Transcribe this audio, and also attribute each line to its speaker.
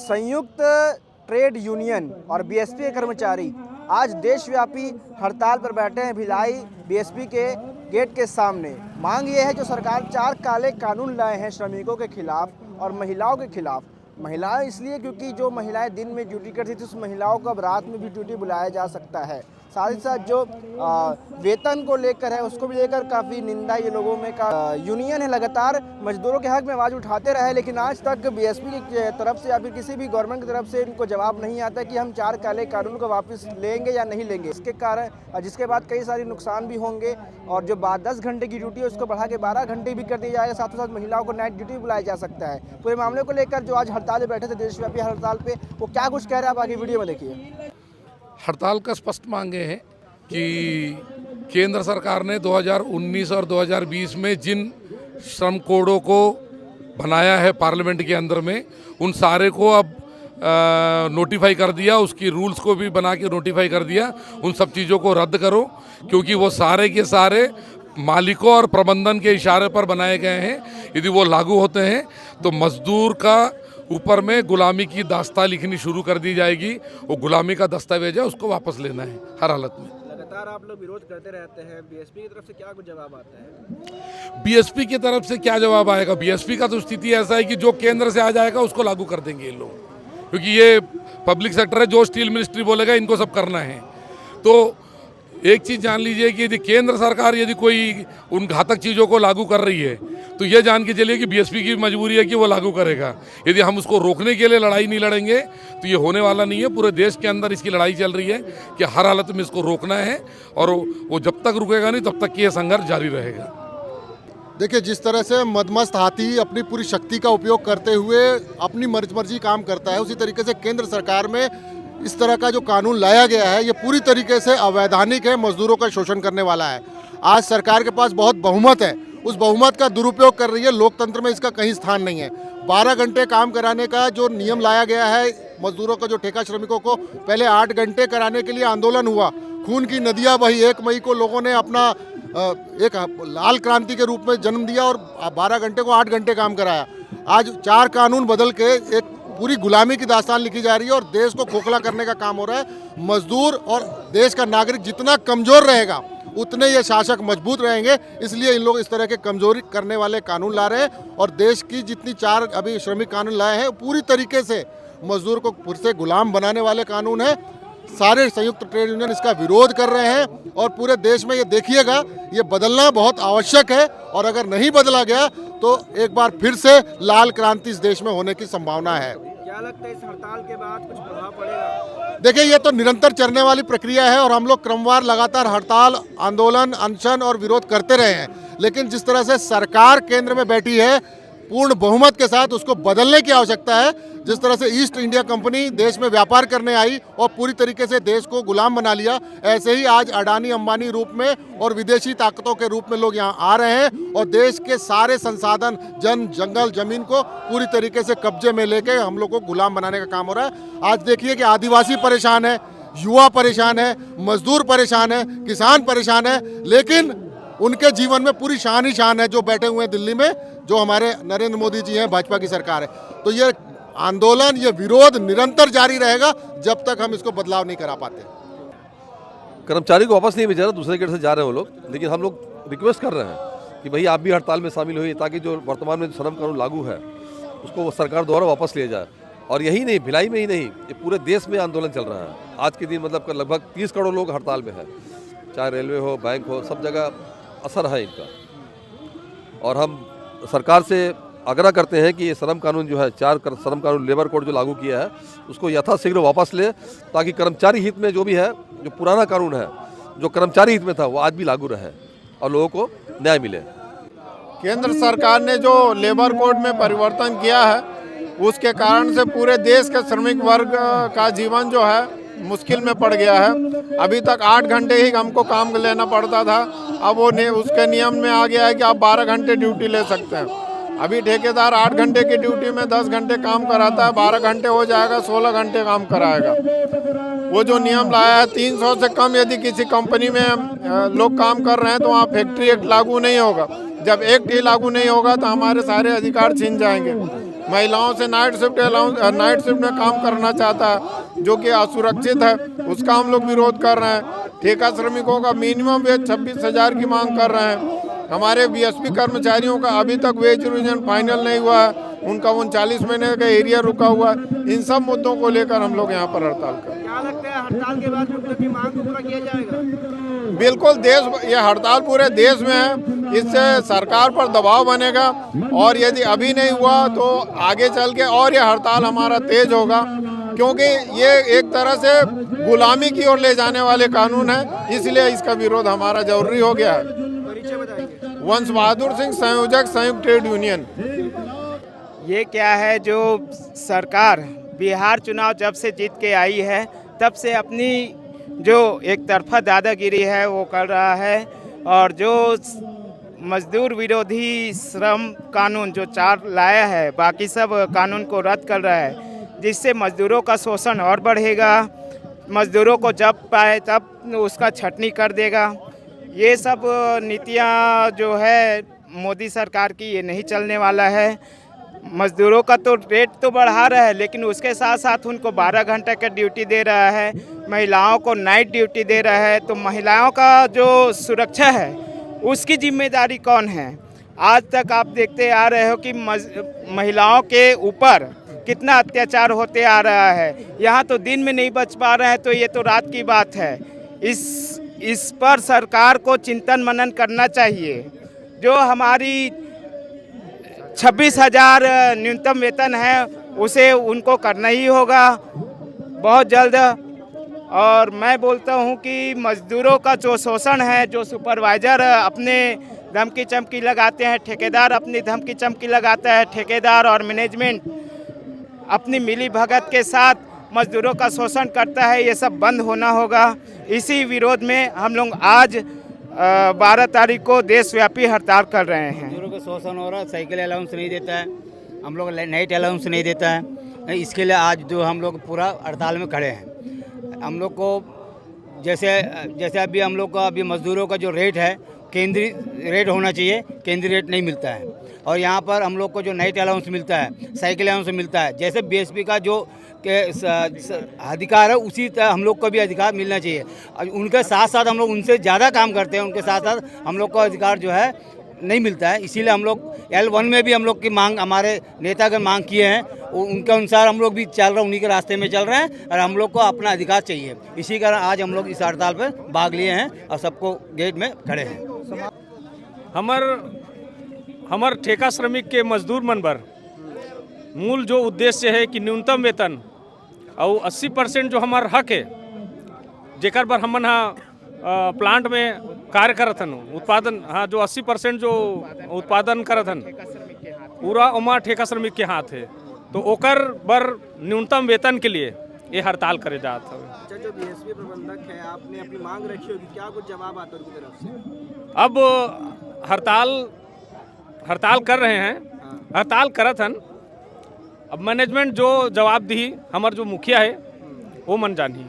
Speaker 1: संयुक्त trade union और BSP के कर्मचारी आज देशव्यापी हड़ताल पर बैठे हैं भिलाई बीएसपी के गेट के सामने। मांग ये है जो सरकार 4 काले कानून लाए हैं श्रमिकों के खिलाफ और महिलाओं के खिलाफ। महिलाएं इसलिए क्योंकि जो महिलाएं दिन में ड्यूटी करती थी उस महिलाओं को अब रात में भी ड्यूटी बुलाया जा सकता है। साथ ही साथ जो वेतन को लेकर है उसको भी लेकर काफ़ी निंदा ये लोगों में का यूनियन है लगातार मजदूरों के हक में आवाज़ उठाते रहे, लेकिन आज तक बीएसपी की तरफ से या फिर किसी भी गवर्नमेंट की तरफ से इनको जवाब नहीं आता कि हम 4 काले कानून को वापस लेंगे या नहीं लेंगे। इसके कारण जिसके बाद कई सारे नुकसान भी होंगे और जो 10 घंटे की ड्यूटी है उसको बढ़ा के 12 घंटे भी कर दिया जाएगा। साथ ही साथ महिलाओं को नाइट ड्यूटी बुलाया जा सकता है। पूरे मामले को लेकर जो आज हड़ताल में बैठे थे देशव्यापी हड़ताल पे, वो क्या कुछ कह रहे हैं आप आगे वीडियो में देखिए।
Speaker 2: हड़ताल का स्पष्ट मांगे हैं कि केंद्र सरकार ने 2019 और 2020 में जिन श्रम कोडों को बनाया है पार्लियामेंट के अंदर में, उन सारे को अब नोटिफाई कर दिया, उसकी रूल्स को भी बना के नोटिफाई कर दिया। उन सब चीज़ों को रद्द करो, क्योंकि वो सारे के सारे मालिकों और प्रबंधन के इशारे पर बनाए गए हैं। यदि वो लागू होते हैं तो मजदूर का ऊपर में गुलामी की दास्तां लिखनी शुरू कर दी जाएगी। वो गुलामी का दस्तावेज है, उसको वापस लेना है हर हालत में।
Speaker 1: लगातार आप लोग विरोध करते रहते हैं, बीएसपी की तरफ से क्या कुछ जवाब आता है?
Speaker 2: बीएसपी की तरफ से क्या जवाब आएगा? बीएसपी का तो स्थिति ऐसा है कि जो केंद्र से आ जाएगा उसको लागू कर देंगे ये लोग, क्योंकि ये पब्लिक सेक्टर है। जो स्टील मिनिस्ट्री बोलेगा इनको सब करना है। तो एक चीज़ जान लीजिए कि यदि केंद्र सरकार यदि कोई उन घातक चीज़ों को लागू कर रही है तो ये जान के चलिए कि बीएसपी की मजबूरी है कि वो लागू करेगा। यदि हम उसको रोकने के लिए लड़ाई नहीं लड़ेंगे तो ये होने वाला नहीं है। पूरे देश के अंदर इसकी लड़ाई चल रही है कि हर हालत में इसको रोकना है, और वो जब तक रुकेगा नहीं तब तक कि ये संघर्ष जारी रहेगा।
Speaker 3: देखिए, जिस तरह से मदमस्त हाथी अपनी पूरी शक्ति का उपयोग करते हुए अपनी मर्जी काम करता है, उसी तरीके से केंद्र सरकार में इस तरह का जो कानून लाया गया है ये पूरी तरीके से अवैधानिक है, मजदूरों का शोषण करने वाला है। आज सरकार के पास बहुत बहुमत है, उस बहुमत का दुरुपयोग कर रही है। लोकतंत्र में इसका कहीं स्थान नहीं है। 12 घंटे काम कराने का जो नियम लाया गया है मजदूरों का, जो ठेका श्रमिकों को पहले 8 घंटे कराने के लिए आंदोलन हुआ, खून की नदियाँ बही। 1 मई को लोगों ने अपना एक लाल क्रांति के रूप में जन्म दिया और 12 घंटे को 8 घंटे काम कराया। आज 4 कानून बदल के एक पूरी गुलामी की दास्तान लिखी जा रही है और देश को खोखला करने का काम हो रहा है। मजदूर और देश का नागरिक जितना कमज़ोर रहेगा उतने ये शासक मजबूत रहेंगे। इसलिए इन लोग इस तरह के कमजोरी करने वाले कानून ला रहे हैं। और देश की जितनी 4 अभी श्रमिक कानून लाए हैं पूरी तरीके से मजदूर को फिर से गुलाम बनाने वाले कानून हैं। सारे संयुक्त ट्रेड यूनियन इसका विरोध कर रहे हैं और पूरे देश में ये देखिएगा, ये बदलना बहुत आवश्यक है। और अगर नहीं बदला गया तो एक बार फिर से लाल क्रांति इस देश में होने की संभावना है।
Speaker 1: क्या लगता है इस हड़ताल के बाद कुछ प्रभाव पड़ेगा?
Speaker 3: देखिए, ये तो निरंतर चलने वाली प्रक्रिया है और हम लोग क्रमवार लगातार हड़ताल, आंदोलन, अनशन और विरोध करते रहे हैं। लेकिन जिस तरह से सरकार केंद्र में बैठी है पूर्ण बहुमत के साथ, उसको बदलने की आवश्यकता है। जिस तरह से ईस्ट इंडिया कंपनी देश में व्यापार करने आई और पूरी तरीके से देश को गुलाम बना लिया, ऐसे ही आज अडानी अंबानी रूप में और विदेशी ताकतों के रूप में लोग यहाँ आ रहे हैं और देश के सारे संसाधन, जंगल, जमीन को पूरी तरीके से कब्जे में लेके हम लोग को गुलाम बनाने का काम हो रहा है। आज देखिए कि आदिवासी परेशान है, युवा परेशान है, मजदूर परेशान है, किसान परेशान है, लेकिन उनके जीवन में पूरी शान ही शान है जो बैठे हुए हैं दिल्ली में, जो हमारे नरेंद्र मोदी जी हैं, भाजपा की सरकार है। तो ये आंदोलन, ये विरोध निरंतर जारी रहेगा जब तक हम इसको बदलाव नहीं करा पाते।
Speaker 4: कर्मचारी को वापस नहीं भेजा रहा, दूसरे गेट से जा रहे हैं वो लोग, लेकिन हम लोग रिक्वेस्ट कर रहे हैं कि भाई आप भी हड़ताल में शामिल होइए ताकि जो वर्तमान में श्रम कानून लागू है उसको सरकार द्वारा वापस लिया जाए। और यही नहीं, भिलाई में ही नहीं, ये पूरे देश में आंदोलन चल रहा है। आज के दिन मतलब लगभग 30 करोड़ लोग हड़ताल में हैं, चाहे रेलवे हो, बैंक हो, सब जगह असर है इनका। और हम सरकार से आग्रह करते हैं कि ये श्रम कानून जो है, 4 श्रम कानून, लेबर कोड जो लागू किया है उसको यथाशीघ्र वापस ले, ताकि कर्मचारी हित में जो भी है, जो पुराना कानून है जो कर्मचारी हित में था वो आज भी लागू रहे और लोगों को न्याय मिले।
Speaker 5: केंद्र सरकार ने जो लेबर कोड में परिवर्तन किया है उसके कारण से पूरे देश के श्रमिक वर्ग का जीवन जो है मुश्किल में पड़ गया है। अभी तक 8 घंटे ही हमको काम लेना पड़ता था, अब वो उसके नियम में आ गया है कि आप 12 घंटे ड्यूटी ले सकते हैं। अभी ठेकेदार 8 घंटे की ड्यूटी में 10 घंटे काम कराता है, 12 घंटे हो जाएगा, 16 घंटे काम कराएगा। वो जो नियम लाया है 300 से कम यदि किसी कंपनी में लोग काम कर रहे हैं तो वहाँ फैक्ट्री एक्ट लागू नहीं होगा। जब एक्ट ही लागू नहीं होगा तो हमारे सारे अधिकार छीन जाएंगे। महिलाओं से नाइट शिफ्ट में काम करना चाहता है, जो कि असुरक्षित है, उसका हम लोग विरोध कर रहे हैं। ठेका श्रमिकों का मिनिमम वेज 26,000 की मांग कर रहे हैं। हमारे बीएसपी कर्मचारियों का अभी तक वेज रिविजन फाइनल नहीं हुआ है, उनका 39 महीने का एरिया रुका हुआ है। इन सब मुद्दों को लेकर हम लोग यहाँ पर हड़ताल कर रहे हैं।
Speaker 1: क्या लगता है हड़ताल के बाद उनकी मांग को पूरा किया जाएगा?
Speaker 5: बिल्कुल, ये हड़ताल पूरे देश में है, इससे सरकार पर दबाव बनेगा और यदि अभी नहीं हुआ तो आगे चल के और ये हड़ताल हमारा तेज होगा, क्योंकि ये एक तरह से गुलामी की ओर ले जाने वाले कानून है, इसलिए इसका विरोध हमारा जरूरी हो गया है।
Speaker 1: परिचय बताएंगे।
Speaker 5: वंश बहादुर सिंह, संयोजक, संयुक्त ट्रेड यूनियन।
Speaker 6: ये क्या है, जो सरकार बिहार चुनाव जब से जीत के आई है तब से अपनी जो एक तरफा दादागिरी है वो कर रहा है, और जो मजदूर विरोधी श्रम कानून जो 4 लाया है, बाकी सब कानून को रद्द कर रहा है, जिससे मजदूरों का शोषण और बढ़ेगा। मजदूरों को जब पाए तब उसका छटनी कर देगा। ये सब नीतियाँ जो है मोदी सरकार की, ये नहीं चलने वाला है। मजदूरों का तो रेट तो बढ़ा रहा है, लेकिन उसके साथ साथ उनको 12 घंटे का ड्यूटी दे रहा है, महिलाओं को नाइट ड्यूटी दे रहा है। तो महिलाओं का जो सुरक्षा है उसकी जिम्मेदारी कौन है? आज तक आप देखते आ रहे हो कि महिलाओं के ऊपर कितना अत्याचार होते आ रहा है। यहाँ तो दिन में नहीं बच पा रहे हैं, तो ये तो रात की बात है। इस पर सरकार को चिंतन मनन करना चाहिए। जो हमारी 26,000 न्यूनतम वेतन है उसे उनको करना ही होगा बहुत जल्द। और मैं बोलता हूं कि मजदूरों का जो शोषण है, जो सुपरवाइज़र अपने धमकी चमकी लगाते हैं, ठेकेदार अपनी धमकी चमकी लगाता है, ठेकेदार और मैनेजमेंट अपनी मिली भगत के साथ मजदूरों का शोषण करता है, ये सब बंद होना होगा। इसी विरोध में हम लोग आज 12 तारीख को देशव्यापी हड़ताल कर रहे हैं।
Speaker 7: मजदूरों का शोषण हो रहा है, साइकिल अलाउंस नहीं देता है, हम लोग नाइट अलाउंस नहीं देता है। इसके लिए आज जो हम लोग पूरा हड़ताल में खड़े हैं। हम लोग को जैसे अभी हम लोग का अभी मजदूरों का जो रेट है केंद्रीय रेट होना चाहिए, केंद्रीय रेट नहीं मिलता है। और यहाँ पर हम लोग को जो नाइट अलाउंस मिलता है, साइकिल अलाउंस मिलता है, जैसे बीएसपी का जो अधिकार है उसी तरह हम लोग को भी अधिकार मिलना चाहिए। उनके साथ साथ हम लोग उनसे ज़्यादा काम करते हैं, उनके साथ साथ हम लोग को अधिकार जो है नहीं मिलता है। इसीलिए हम लोग L1 में भी हम लोग की मांग, हमारे नेता के मांग किए हैं, उनके अनुसार हम लोग भी चल रहे हैं, उन्हीं के रास्ते में चल रहे हैं। और हम लोग को अपना अधिकार चाहिए, इसी कारण आज हम लोग इस हड़ताल पर भाग लिए हैं और सबको गेट में खड़े हैं।
Speaker 8: हमर ठेका श्रमिक के मजदूर मन बर मूल जो उद्देश्य है कि न्यूनतम वेतन और 80% जो हमार हक है, जेकर बर हमन प्लांट में कार्य करत हन, उत्पादन, हाँ, जो 80% जो उत्पादन करत हन पूरा उमा ठेका श्रमिक के हाथ है। तो ओकर बर न्यूनतम वेतन के लिए ये हड़ताल करे जात है।
Speaker 1: अच्छा, जो बीएसपी प्रबंधक है, आपने अपनी मांग रखी होगी, क्या कुछ जवाब आता है उनकी तरफ से?
Speaker 8: अब हड़ताल कर रहे हैं, हड़ताल करत हन। अब मैनेजमेंट जो जवाब दी, हमार जो मुखिया है वो मन जानी।